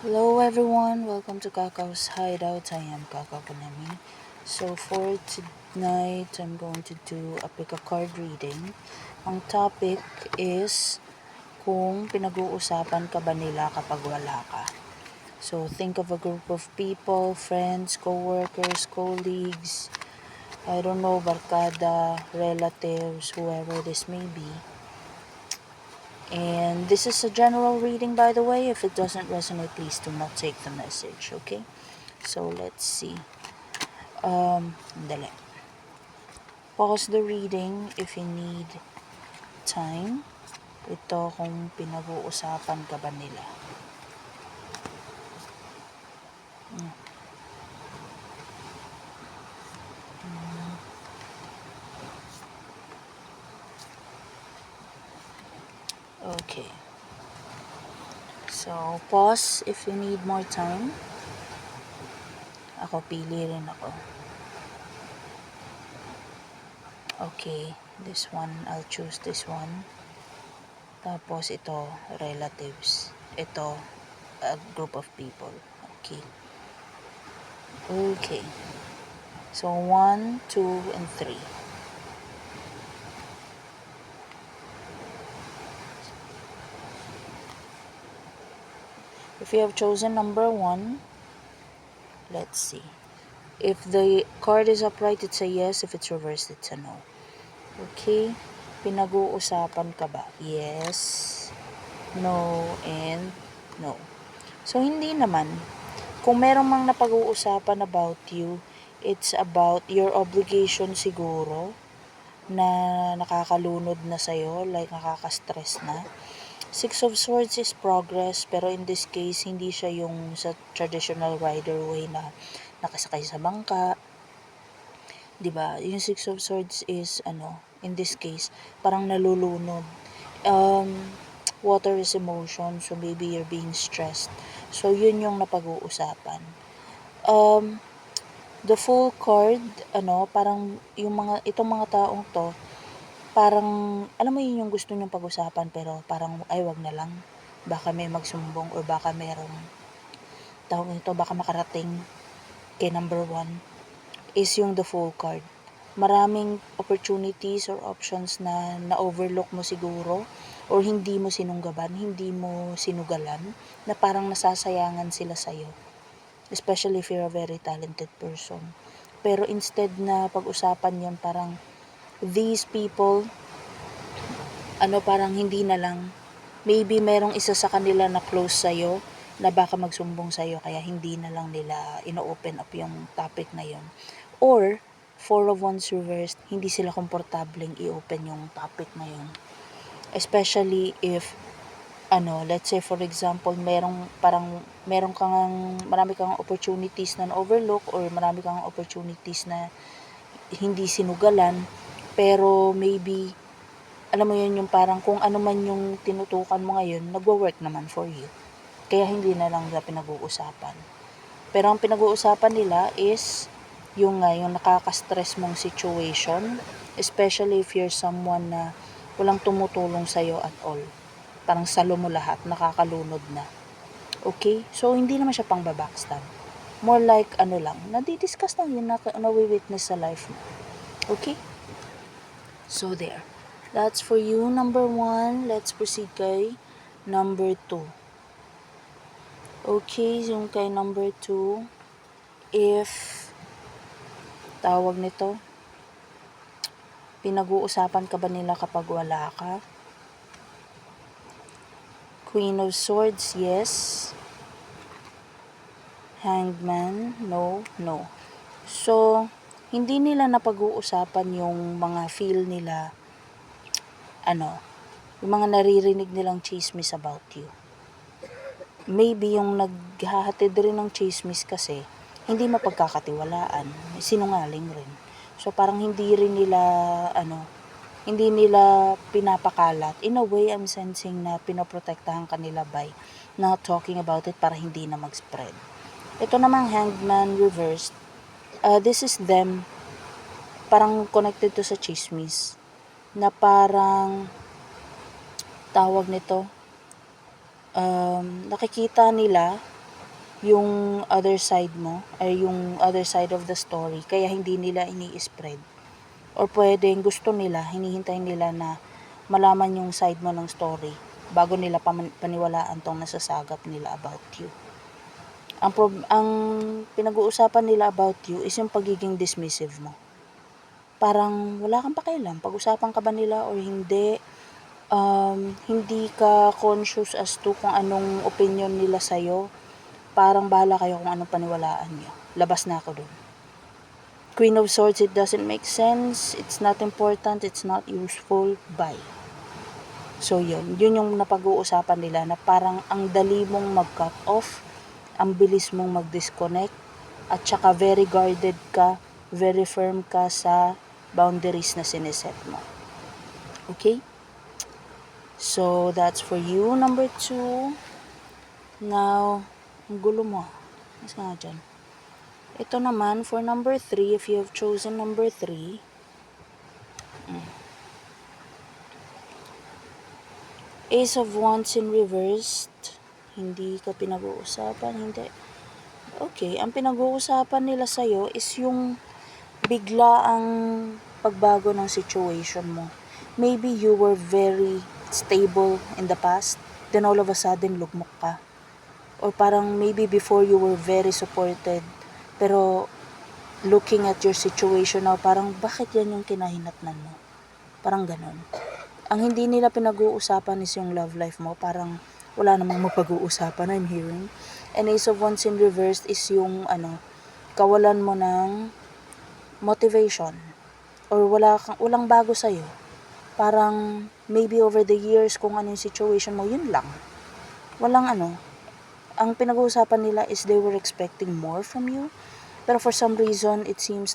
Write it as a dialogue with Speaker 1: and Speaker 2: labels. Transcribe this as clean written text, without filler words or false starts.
Speaker 1: Hello everyone, welcome to Kakao's Hideout. I am Kakao Kanemi. So for tonight, I'm going to do a pick a card reading. Ang topic is kung pinag-uusapan ka ba nila kapag wala ka. So think of a group of people, friends, co-workers, colleagues, I don't know, barkada, relatives, whoever this may be. And this is a general reading, by the way. If it doesn't resonate, please do not take the message, okay? So, let's see. Dali. Pause the reading if you need time. Ito kung pinag-uusapan ka ba nila. Okay. So, pause if you need more time. Ako, pili rin ako. Okay, this one, I'll choose this one. Tapos ito, relatives. Ito, a group of people. Okay. Okay. So 1, 2, and 3. If you have chosen number 1, let's see. If the card is upright, it's a yes. If it's reversed, it's a no. Okay. Pinag-uusapan ka ba? Yes, no, and no. So, hindi naman. Kung merong mang napag-uusapan about you, it's about your obligation siguro na nakakalunod na sa'yo, like nakaka-stress na. Six of Swords is progress, pero in this case, hindi siya yung sa traditional rider way na nakasakay sa bangka. 'Di ba? Yung Six of Swords is, in this case, parang nalulunod. Water is emotion, so maybe you're being stressed. So, yun yung napag-uusapan. The full card, parang itong mga taong to, parang, alam mo yun yung gusto nyong pag-usapan, pero parang, ay, wag na lang. Baka may magsumbong or baka merong, tawag nito, baka makarating kay number 1, is yung the full card. Maraming opportunities or options na na-overlook mo siguro or hindi mo sinunggaban, hindi mo sinugalan, na parang nasasayangan sila sa'yo. Especially if you're a very talented person. Pero instead na pag-usapan yun, parang these people, parang hindi na lang. Maybe merong isa sa kanila na close sa'yo na baka magsumbong sa'yo, kaya hindi na lang nila ino-open up yung topic na yun. Or, Four of Wands reversed, hindi sila komportableng i-open yung topic na yun. Especially if, let's say for example, meron kang, marami kang opportunities na na-overlook or marami kang opportunities na hindi sinugalan, pero maybe, alam mo yun, yung parang kung ano man yung tinutukan mo ngayon, nagwo-work naman for you. Kaya hindi na lang nila pinag-uusapan. Pero ang pinag-uusapan nila is yung nakaka-stress mong situation, especially if you're someone na walang tumutulong sa'yo at all. Parang salo mo lahat, nakakalunod na. Okay? So, hindi naman siya pang babackstab. More like, nadidiscuss lang yun, na-witness sa life mo. Okay? So, there. That's for you, number 1. Let's proceed kay number 2. Okay, yung kay number 2, if tawag nito, pinag-uusapan ka ba nila kapag wala ka? Queen of Swords, yes. Hanged Man, no, no. So, hindi nila napag-uusapan yung mga feel nila, yung mga naririnig nilang chismis about you. Maybe yung naghahatid rin ng chismis kasi, hindi mapagkakatiwalaan, sinungaling rin. So, parang hindi nila pinapakalat. In a way, I'm sensing na pinoprotektahan kanila by not talking about it para hindi na mag-spread. Ito namang Hanged Man reversed. This is them, parang connected to sa chismis, na parang, tawag nito, nakikita nila yung other side mo, ay yung other side of the story, kaya hindi nila ini-spread. Or pwedeng gusto nila, hinihintay nila na malaman yung side mo ng story bago nila paniwalaan tong nasasagap nila about you. Ang pinag-uusapan nila about you is yung pagiging dismissive mo. Parang wala kang pakialam, pag-usapan ka ba nila or hindi. Hindi ka conscious as to kung anong opinion nila sa'yo. Parang bahala kayo kung anong paniwalaan nyo. Labas na ako dun. Queen of Swords, it doesn't make sense, it's not important, it's not useful, bye. So yun yung napag-uusapan nila na parang ang dali mong mag-cut off, ang bilis mong mag-disconnect, at saka very guarded ka, very firm ka sa boundaries na sineset mo. Okay? So, that's for you, number 2. Now, ang gulo mo. Mas nga dyan. Ito naman, for number 3, if you have chosen number 3, Ace of Wands in reversed. Hindi ka pinag-uusapan, hindi. Okay, ang pinag-uusapan nila sa'yo is yung bigla ang pagbago ng situation mo. Maybe you were very stable in the past, then all of a sudden lugmok ka. Or parang maybe before you were very supported, pero looking at your situation now, parang bakit yan yung kinahinatnan mo? Parang ganun. Ang hindi nila pinag-uusapan is yung love life mo. Parang wala namang mapag-uusapan, I'm hearing. And Ace of Wands in reversed is yung kawalan mo ng motivation or walang bago sa'yo. Parang maybe over the years kung ano yung situation mo, yun lang. Walang ang pinag-uusapan nila is they were expecting more from you, pero for some reason it seems